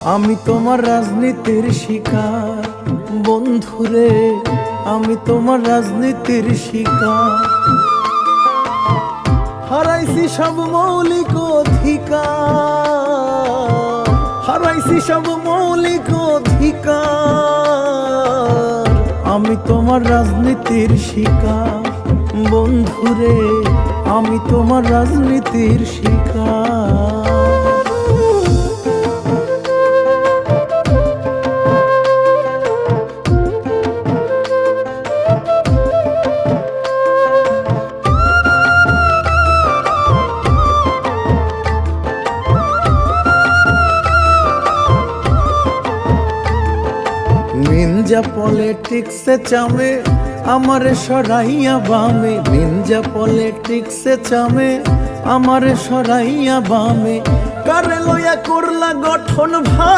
আমি তোমার রাজনীতির শিকার বন্ধুরে, আমি তোমার রাজনীতির শিকার। হারাইছি সব মৌলিক অধিকার, হারাইছি সব মৌলিক অধিকার। আমি তোমার রাজনীতির শিকার বন্ধুরে, আমি তোমার রাজনীতির শিকার। নিনজা পলিটিক্সে চামে আমারে সরাইয়া বামে, নিনজা পলিটিক্সে চামে আমারে সরাইয়া বামে। কারে লইয়া করলা গঠন ভাই।